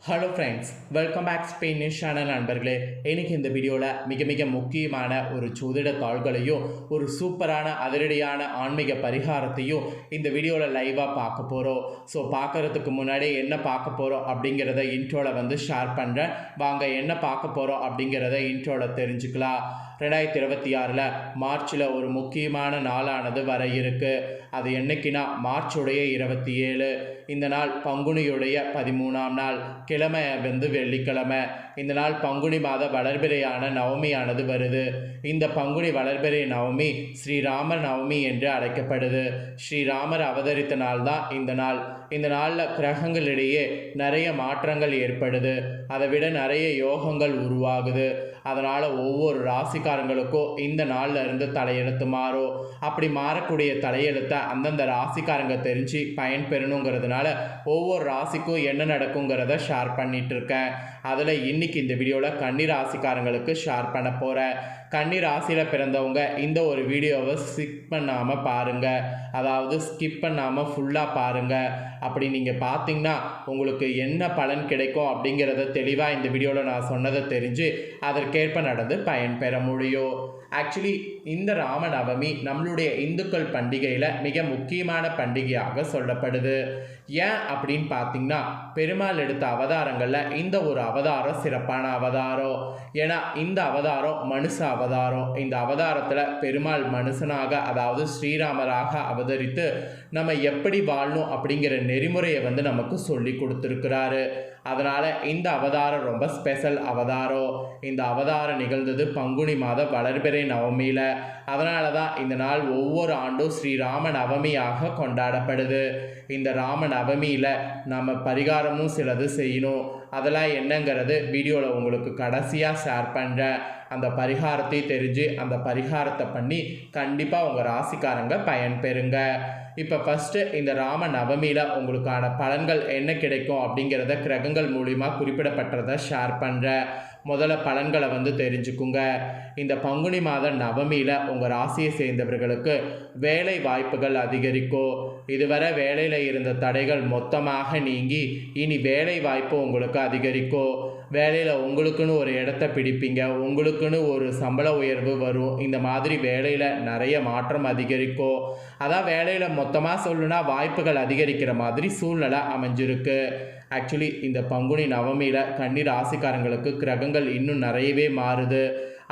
Hello friends, welcome back Spain news channel நண்பர்களே. இன்றைக்கி இந்த வீடியோவில் மிக முக்கியமான ஒரு ஜோதிட தாள்களையும் ஒரு சூப்பரான அதிரடியான ஆன்மீக பரிகாரத்தையும் இந்த வீடியோவில் லைவாக பார்க்க போகிறோம். ஸோ பார்க்குறதுக்கு முன்னாடி என்ன பார்க்க போகிறோம் அப்படிங்கிறத இன்ட்ரோவில் ஷேர் பண்ணுறேன். வாங்க என்ன பார்க்க போகிறோம் அப்படிங்கிறத இன்ட்ரோவில் தெரிஞ்சுக்கலாம். 2026 மார்ச்சில் ஒரு முக்கியமான நாளானது வர இருக்குது. அது என்னைக்குன்னா மார்ச்சுடைய 27. இந்த நாள் பங்குனியுடைய 13ஆம் நாள், கிழமை வெள்ளிக்கிழமை. இந்த நாள் பங்குனி மாத வளர்பிறையான நவமியானது வருது. இந்த பங்குனி வளர்பிறை நவமி ஸ்ரீராமர் நவமி என்று அழைக்கப்படுது. ஸ்ரீராமர் அவதரித்த நாள் தான் இந்த நாள். இந்த நாளில் கிரகங்களிடையே நிறைய மாற்றங்கள் ஏற்படுது. அதை விட நிறைய யோகங்கள் உருவாகுது. அதனால் ஒவ்வொரு ராசிக்காரங்களுக்கும் இந்த நாளில் இருந்து தலையெழுத்து மாறும். அப்படி மாறக்கூடிய தலையெழுத்தை அந்தந்த ராசிக்காரங்க தெரிஞ்சு பயன்பெறணுங்கிறதுனால ஒவ்வொரு ராசிக்கும் என்ன நடக்குங்கிறத ஷேர் பண்ணிட்டு இருக்கேன். அதில் இன்னைக்கு இந்த வீடியோவில் கன்னி ராசிக்காரங்களுக்கு ஷேர் பண்ண போகிறேன். கன்னி ராசியில் பிறந்தவங்க இந்த ஒரு வீடியோவை ஸ்கிப் பண்ணாமல் பாருங்கள். அதாவது ஸ்கிப் பண்ணாமல் ஃபுல்லாக பாருங்கள். அப்படி நீங்கள் பார்த்தீங்கன்னா உங்களுக்கு என்ன பலன் கிடைக்கும் அப்படிங்கிறத தெளிவாக இந்த வீடியோவில் நான் சொன்னதை தெரிஞ்சு அதற்கேற்ப நடந்து பயன்பெற முடியும். ஆக்சுவலி இந்த ராமநவமி நம்மளுடைய இந்துக்கள் பண்டிகையில் மிக முக்கியமான பண்டிகையாக சொல்லப்படுது. ஏன் அப்படின்னு பார்த்தீங்கன்னா, பெருமாள் எடுத்த அவதாரங்களில் இந்த ஒரு அவதாரம் சிறப்பான அவதாரம். ஏன்னா இந்த அவதாரம் மனுஷ அவதாரம். இந்த அவதாரத்தில் பெருமாள் மனுஷனாக, அதாவது ஸ்ரீராமராக அவதரித்து நம்ம எப்படி வாழணும் அப்படிங்கிற நெறிமுறையை நமக்கு சொல்லி கொடுத்துருக்கிறாரு. அதனால் இந்த அவதாரம் ரொம்ப ஸ்பெஷல் அவதாரம். இந்த அவதாரம் நிகழ்ந்தது பங்குனி மாத வளர்பிறை நவமியில். அதனால தான் இந்த நாள் ஒவ்வொரு ஆண்டும் ஸ்ரீராம நவமியாக கொண்டாடப்படுது. இந்த ராம நவமியில் நம்ம பரிகாரமும் சிலது செய்யணும். அதெல்லாம் என்னங்கிறது வீடியோவில் உங்களுக்கு கடைசியாக ஷேர் பண்ணுறேன். அந்த பரிகாரத்தை தெரிஞ்சு அந்த பரிகாரத்தை பண்ணி கண்டிப்பாக உங்கள் ராசிக்காரங்க பயன்பெறுங்க. இப்போ ஃபஸ்ட்டு இந்த ராம நவமியில் உங்களுக்கான பலன்கள் என்ன கிடைக்கும் அப்படிங்கிறத கிரகங்கள் மூலிமா குறிப்பிடப்பட்டதை ஷேர் பண்ணுறேன். முதல்ல பலன்களை தெரிஞ்சுக்குங்க. இந்த பங்குனி மாத நவமியில் உங்கள் ராசியை சேர்ந்தவர்களுக்கு வேலை வாய்ப்புகள் அதிகரிக்கும். இதுவரை வேலையில் இருந்த தடைகள் மொத்தமாக நீங்கி இனி வேலை வாய்ப்பு உங்களுக்கு அதிகரிக்கும். வேலையில் உங்களுக்குன்னு ஒரு இடத்த பிடிப்பீங்க. உங்களுக்குன்னு ஒரு சம்பள உயர்வு வரும். இந்த மாதிரி வேலையில் நிறைய மாற்றம் அதிகரிக்கும். அதான் வேலையில் மொத்தமாக சொல்லுனா வாய்ப்புகள் அதிகரிக்கிற மாதிரி சூழ்நிலை அமைஞ்சிருக்கு. ஆக்சுவலி இந்த பங்குனி நவமியில் கன்னி ராசிக்காரங்களுக்கு கிரகங்கள் இன்னும் நிறையவே மாறுது.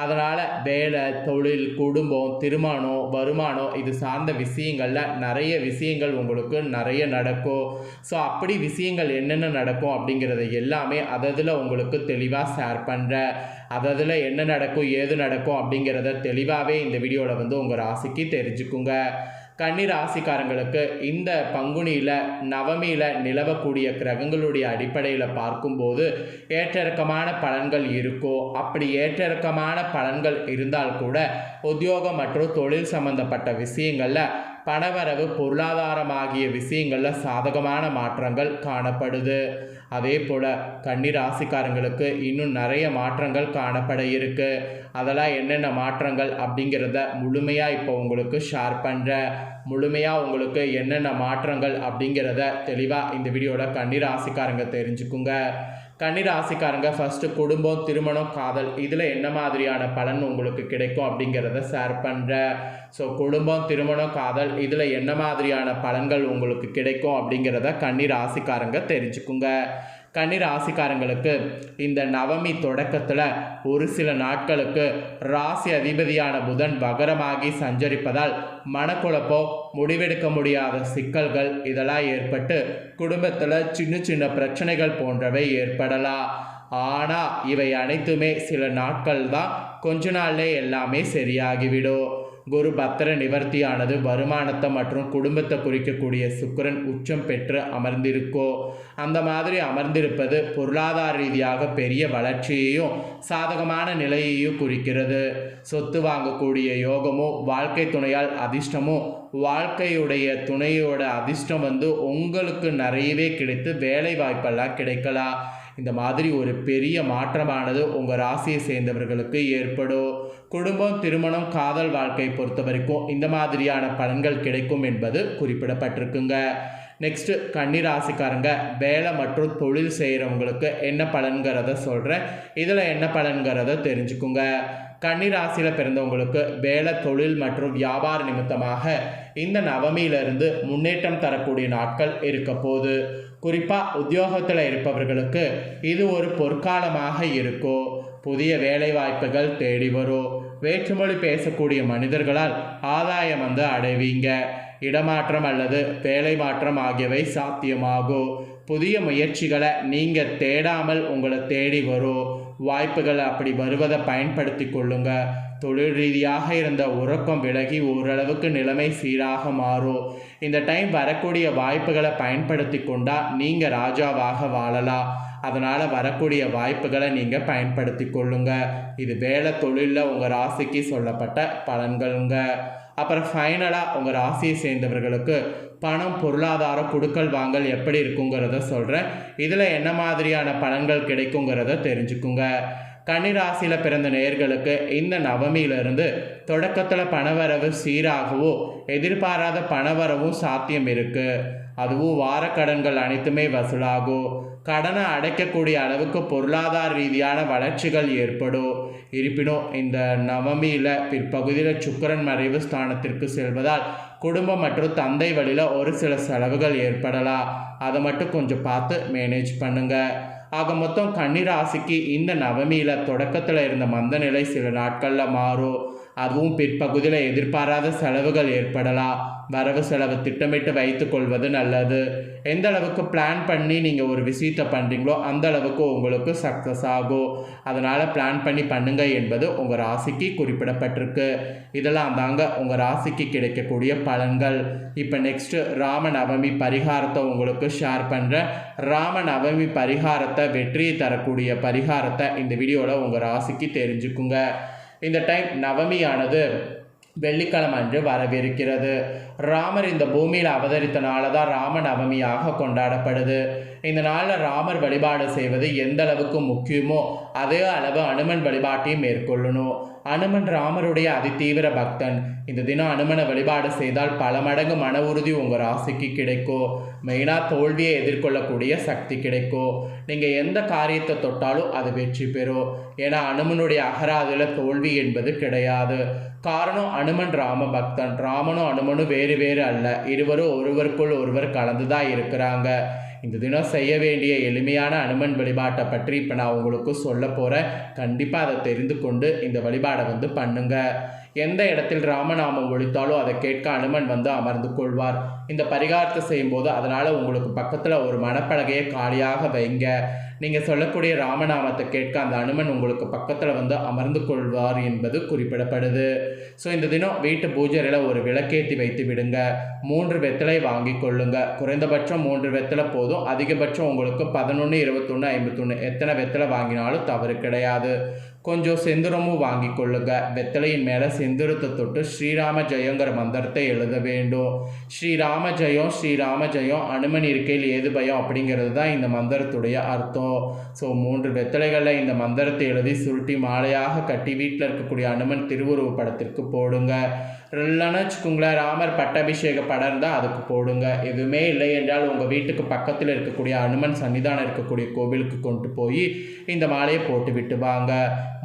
அதனால் வேலை, தொழில், குடும்பம், திருமணம், வருமானம் இது சார்ந்த விஷயங்களில் நிறைய விஷயங்கள் உங்களுக்கு நிறைய நடக்கும். ஸோ அப்படி விஷயங்கள் என்னென்ன நடக்கும் அப்படிங்கிறத எல்லாமே அதில் உங்களுக்கு தெளிவாக ஷேர் பண்ணுறேன். அதில் என்ன நடக்கும், ஏது நடக்கும் அப்படிங்கிறத தெளிவாகவே இந்த வீடியோவில் உங்கள் ராசிக்கு தெரிஞ்சுக்குங்க. கன்னி ராசிக்காரங்களுக்கு இந்த பங்குனியில் நவமியில் நிலவக்கூடிய கிரகங்களுடைய அடிப்படையில் பார்க்கும்போது ஏற்றிறக்கமான பலன்கள் இருக்கும். அப்படி ஏற்றிறக்கமான பலன்கள் இருந்தால் கூட உத்தியோகம் மற்றும் தொழில் சம்பந்தப்பட்ட விஷயங்களில் பணவரவு, பொருளாதாரம் ஆகிய விஷயங்களில் சாதகமான மாற்றங்கள் காணப்படுது. அதே போல் கன்னி ராசிக்காரங்களுக்கு இன்னும் நிறைய மாற்றங்கள் காணப்பட இருக்கு. அதெல்லாம் என்னென்ன மாற்றங்கள் அப்படிங்கிறத முழுமையாக இப்போ உங்களுக்கு ஷேர் பண்ணுறேன். முழுமையாக உங்களுக்கு என்னென்ன மாற்றங்கள் அப்படிங்கிறத தெளிவாக இந்த வீடியோவில் கன்னி ராசிக்காரங்க தெரிஞ்சுக்குங்க. கன்னி ராசிக்காரங்க ஃபஸ்ட்டு குடும்பம், திருமணம், காதல் இதில் என்ன மாதிரியான பலன் உங்களுக்கு கிடைக்கும் அப்படிங்கிறத ஷேர் பண்ணுறேன். ஸோ குடும்பம், திருமணம், காதல் இதில் என்ன மாதிரியான பலன்கள் உங்களுக்கு கிடைக்கும் அப்படிங்கிறத கன்னி ராசிக்காரங்க தெரிஞ்சுக்குங்க. கன்னி ராசிக்காரங்களுக்கு இந்த நவமி தொடக்கத்தில் ஒரு சில நாட்களுக்கு ராசி அதிபதியான புதன் வகரமாகி சஞ்சரிப்பதால் மனக்குழப்பம், முடிவெடுக்க முடியாத சிக்கல்கள் இதெல்லாம் ஏற்பட்டு குடும்பத்தில் சின்ன பிரச்சனைகள் போன்றவை ஏற்படலாம். ஆனால் இவை அனைத்துமே சில நாட்கள் தான், கொஞ்ச நாள்லே எல்லாமே சரியாகிவிடும். குரு பத்திர நிவர்த்தியானது வருமானத்தை மற்றும் குடும்பத்தை குறிக்கக்கூடிய சுக்கிரன் உச்சம் பெற்று அமர்ந்திருக்கோ. அந்த மாதிரி அமர்ந்திருப்பது பொருளாதார ரீதியாக பெரிய வளர்ச்சியையும் சாதகமான நிலையையும் குறிக்கிறது. சொத்து வாங்கக்கூடிய யோகமும், வாழ்க்கை துணையால் அதிர்ஷ்டமும், வாழ்க்கையுடைய துணையோட அதிர்ஷ்டம் உங்களுக்கு நிறையவே கிடைத்து வேலை வாய்ப்பெல்லாம் கிடைக்கலாம். இந்த மாதிரி ஒரு பெரிய மாற்றமானது உங்கள் ராசியை சேர்ந்தவர்களுக்கு ஏற்படும். குடும்பம், திருமணம், காதல் வாழ்க்கை பொறுத்த வரைக்கும் இந்த மாதிரியான பலன்கள் கிடைக்கும் என்பது குறிப்பிடப்பட்டிருக்குங்க. நெக்ஸ்ட்டு கன்னி ராசிக்காரங்க வேலை மற்றும் தொழில் செய்கிறவங்களுக்கு என்ன பலன்கிறத சொல்கிறேன். இதில் என்ன பலன்கிறத தெரிஞ்சுக்குங்க. கன்னி ராசியில் பிறந்தவங்களுக்கு வேலை தொழில் மற்றும் வியாபார நிமித்தமாக இந்த நவமியிலிருந்து முன்னேற்றம் தரக்கூடிய நாட்கள் இருக்க போகுது. குறிப்பாக உத்தியோகத்தில் இருப்பவர்களுக்கு இது ஒரு பொற்காலமாக இருக்கும். புதிய வேலை வாய்ப்புகள் தேடி வரும். வேற்றுமொழி பேசக்கூடிய மனிதர்களால் ஆதாயம் அடைவீங்க. இடமாற்றம் அல்லது வேலை மாற்றம் ஆகியவை சாத்தியமாகும். புதிய முயற்சிகளை நீங்கள் தேடாமல் உங்களை தேடி வரும். வாய்ப்புகள் அப்படி வருவதை பயன்படுத்தி கொள்ளுங்க. தொழில் ரீதியாக இருந்த உறக்கம் விலகி ஓரளவுக்கு நிலைமை சீராக மாறும். இந்த டைம் வரக்கூடிய வாய்ப்புகளை பயன்படுத்தி கொண்டால் நீங்கள் ராஜாவாக வாழலாம். அதனால் வரக்கூடிய வாய்ப்புகளை நீங்கள் பயன்படுத்தி கொள்ளுங்க. இது வேலை தொழிலில் உங்கள் ராசிக்கு சொல்லப்பட்ட பலன்களுங்க. அப்புறம் ஃபைனலாக உங்கள் ராசியை சேர்ந்தவர்களுக்கு பணம் பொருளாதார குடுக்கல் வாங்கல் எப்படி இருக்குங்கிறத சொல்கிறேன். இதில் என்ன மாதிரியான பலன்கள் கிடைக்குங்கிறத தெரிஞ்சுக்குங்க. கன்னி ராசியில் பிறந்த நேயர்களுக்கு இந்த நவமியிலிருந்து தொடக்கத்தில் பணவரவு சீராகவும் எதிர்பாராத பணவரவும் சாத்தியம் இருக்குது. அதுவும் வாரக்கடன்கள் அனைத்துமே வசூலாகும். கடனை அடைக்கக்கூடிய அளவுக்கு பொருளாதார ரீதியான வளர்ச்சிகள் ஏற்படும். இருப்பினும் இந்த நவமியில் பிற்பகுதியில் சுக்கிரன் மறைவு ஸ்தானத்திற்கு செல்வதால் குடும்பம் மற்றும் தந்தை வழியில் ஒரு சில செலவுகள் ஏற்படலாம். அதை மட்டும் கொஞ்சம் பார்த்து மேனேஜ் பண்ணுங்கள். ஆக மொத்தம் கன்னி ராசிக்கு இந்த நவமியில் தொடக்கத்தில் இருந்த மந்த நிலை சில நாட்களில் மாறும். அதுவும் பிற்பகுதியில் எதிர்பாராத செலவுகள் ஏற்படலாம். வரவு செலவு திட்டமிட்டு வைத்து கொள்வது நல்லது. எந்த அளவுக்கு பிளான் பண்ணி நீங்கள் ஒரு விஷயத்தை பண்ணுறீங்களோ அந்த அளவுக்கு உங்களுக்கு சக்ஸஸ் ஆகும். அதனால் பிளான் பண்ணி பண்ணுங்க என்பது உங்கள் ராசிக்கு குறிப்பிடப்பட்டிருக்கு. இதெல்லாம் தாங்க உங்கள் ராசிக்கு கிடைக்கக்கூடிய பலன்கள். இப்போ நெக்ஸ்ட்டு ராம நவமி பரிகாரத்தை உங்களுக்கு ஷேர் பண்ணுறேன். ராம நவமி பரிகாரத்தை, வெற்றியை தரக்கூடிய பரிகாரத்தை இந்த வீடியோவில் உங்கள் ராசிக்கு தெரிஞ்சுக்குங்க. இந்த டைம் நவமியானது வெள்ளிக்கிழமை அன்று வரவிருக்கிறது. ராமர் இந்த பூமியில் அவதரித்த நாளை தான் ராம நவமியாக கொண்டாடப்படுது. இந்த நாளில் ராமர் வழிபாடு செய்வது எந்த அளவுக்கு முக்கியமோ அதே அளவு அனுமன் வழிபாட்டையும் மேற்கொள்ளணும். அனுமன் ராமருடைய அதிதீவிர பக்தன். இந்த தினம் அனுமனை வழிபாடு செய்தால் பல மடங்கு மன உறுதி உங்கள் ராசிக்கு கிடைக்கும். மெயினாக தோல்வியை எதிர்கொள்ளக்கூடிய சக்தி கிடைக்கும். நீங்கள் எந்த காரியத்தை தொட்டாலும் அது வெற்றி பெறும். ஏன்னா அனுமனுடைய அகராதியில் தோல்வி என்பது கிடையாது. காரணம் அனுமன் ராம பக்தன். ராமனும் அனுமனும் வேறு வேறு அல்ல. இருவரும் ஒருவருக்குள் ஒருவர் கலந்து தான் இருக்கிறாங்க. இந்த தினம் செய்ய வேண்டிய எளிமையான அனுமன் வழிபாட்டை பற்றி இப்போ நான் உங்களுக்கு சொல்ல போகிறேன். கண்டிப்பாக அதை தெரிந்து கொண்டு இந்த வழிபாடை பண்ணுங்க. எந்த இடத்தில் ராமநாமம் ஒழித்தாலும் அதை கேட்க அனுமன் அமர்ந்து கொள்வார். இந்த பரிகாரத்தை செய்யும்போது அதனால் உங்களுக்கு பக்கத்தில் ஒரு மணப்பலகையை காலியாக வைங்க. நீங்கள் சொல்லக்கூடிய ராமநாமத்தை கேட்க அந்த அனுமன் உங்களுக்கு பக்கத்தில் அமர்ந்து கொள்வார் என்பது குறிப்பிடப்படுது. ஸோ இந்த தினம் வீட்டு பூஜையில் ஒரு விளக்கேற்றி வைத்து விடுங்க. 3 வெத்தலை வாங்கி கொள்ளுங்க. குறைந்தபட்சம் 3 வெத்தலை போதும். அதிகபட்சம் உங்களுக்கு 11, 21, 51 எத்தனை வெத்தலை வாங்கினாலும் தவறு கிடையாது. கொஞ்சம் செந்துரமும் வாங்கி கொள்ளுங்க. வெத்தலையின் மேலே செந்துரத்தை தொட்டு ஸ்ரீராம ஜெயங்கிற மந்திரத்தை எழுத வேண்டும். ஸ்ரீராம ஜெயம், ஸ்ரீராம ஜெயம், அனுமன் இருக்கையில் ஏது பயம் அப்படிங்கிறது தான் இந்த மந்திரத்துடைய அர்த்தம். ஸோ 3 வெத்தலைகளில் இந்த மந்திரத்தை எழுதி சுருட்டி மாலையாக கட்டி வீட்டில் இருக்கக்கூடிய அனுமன் திருவுருவ படத்திற்கு போடுங்க. இல்லைன்னு வச்சுக்கோங்களேன், ராமர் பட்டாபிஷேக படம் இருந்தால் அதுக்கு போடுங்க. எதுவுமே இல்லை என்றால் உங்கள் வீட்டுக்கு பக்கத்தில் இருக்கக்கூடிய அனுமன் சன்னிதானம் இருக்கக்கூடிய கோவிலுக்கு கொண்டு போய் இந்த மாலையை போட்டு விட்டு வாங்க.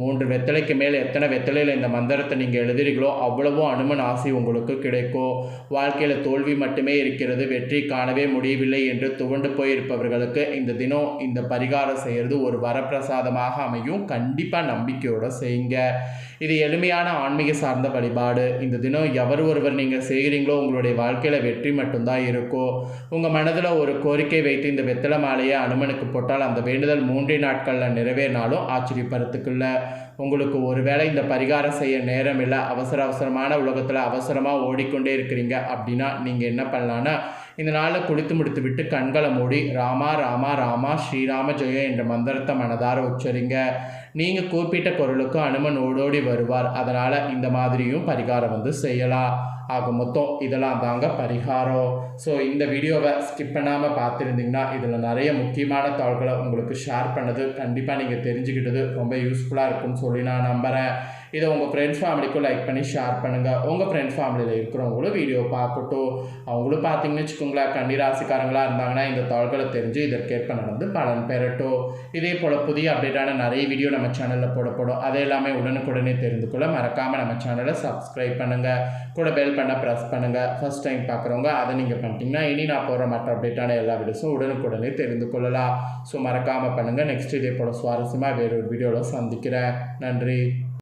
3 வெத்தலைக்கு மேல் எத்தனை வெத்தலையில் இந்த மந்திரத்தை நீங்கள் எழுதுறீங்களோ அவ்வளவும் அனுமன் ஆசை உங்களுக்கு கிடைக்கும். வாழ்க்கையில் தோல்வி மட்டுமே இருக்கிறது, வெற்றி காணவே முடியவில்லை என்று துவண்டு போயிருப்பவர்களுக்கு இந்த தினம் இந்த பரிகாரம் செய்கிறது ஒரு வரப்பிரசாதமாக அமையும். கண்டிப்பாக நம்பிக்கையோடு செய்யுங்க. இது எளிமையான ஆன்மீக சார்ந்த வழிபாடு. இந்த தினம் எவர் ஒருவர் நீங்கள் செய்கிறீங்களோ உங்களுடைய வாழ்க்கையில் வெற்றி மட்டும்தான் இருக்கும். உங்கள் மனதில் ஒரு கோரிக்கை வைத்து இந்த வெத்தலை மாலையை அனுமனுக்கு போட்டால் அந்த வேண்டுதல் 3 நாட்களில் நிறைவேறினாலும் ஆச்சரியப்படுறதுக்குள்ள. உங்களுக்கு ஒருவேளை இந்த பரிகாரம் செய்ய நேரம் இல்லை, அவசரமான உலகத்தில் அவசரமாக ஓடிக்கொண்டே இருக்கிறீங்க அப்படின்னா நீங்கள் என்ன பண்ணலான்னா, இந்த நாளில் குளித்து முடித்து விட்டு கண்களை மூடி ராமா ராமா ராமா ஸ்ரீராம ஜெயம் என்ற மந்திரத்தை மனதார உச்சரிங்க. நீங்கள் கூப்பிட்ட குரலுக்கு அனுமன் ஓடோடி வருவார். அதனால் இந்த மாதிரியும் பரிகாரம் செய்யலாம். ஆக மொத்தம் இதெல்லாம் தாங்க பரிகாரம். ஸோ இந்த வீடியோவை ஸ்கிப் பண்ணாமல் பார்த்துருந்தீங்கன்னா இதில் நிறைய முக்கியமான தாள்களை உங்களுக்கு ஷேர் பண்ணது கண்டிப்பாக நீங்கள் தெரிஞ்சுக்கிட்டது ரொம்ப யூஸ்ஃபுல்லாக இருக்கும்னு சொல்லி நான் நம்புகிறேன். இதை உங்கள் ஃப்ரெண்ட்ஸ் ஃபேமிலிக்கும் லைக் பண்ணி ஷேர் பண்ணுங்கள். உங்கள் ஃப்ரெண்ட்ஸ் ஃபேமிலியில் இருக்கிறவங்களும் வீடியோ பார்க்கட்டும். அவங்களும் பார்த்தீங்கன்னு வச்சுக்கோங்களேன், கன்னிராசிக்காரங்களாக இருந்தாங்கன்னா இந்த தாள்களை தெரிஞ்சு இதற்கேற்ப நடந்து பலன் பெறட்டும். இதே போல் புதிய அப்டேட்டான நிறைய வீடியோ நம்ம சேனலில் போடப்படும். அதை எல்லாமே உடனுக்குடனே தெரிந்து கொள்ள மறக்காமல் நம்ம சேனலை சப்ஸ்கிரைப் பண்ணுங்கள். கூட பெல் பண்ண ப்ரெஸ் பண்ணுங்கள். ஃபஸ்ட் டைம் பார்க்குறவங்க அதை நீங்கள் பண்ணிட்டீங்கன்னா இனி நான் போடுற மற்ற அப்டேட்டான எல்லா வீடியோஸும் உடனுக்குடனே தெரிந்து கொள்ளலாம். ஸோ மறக்காமல் பண்ணுங்கள். நெக்ஸ்ட் இதே போல் சுவாரஸ்யமாக வேறொரு வீடியோவில் சந்திக்கிறேன். நன்றி.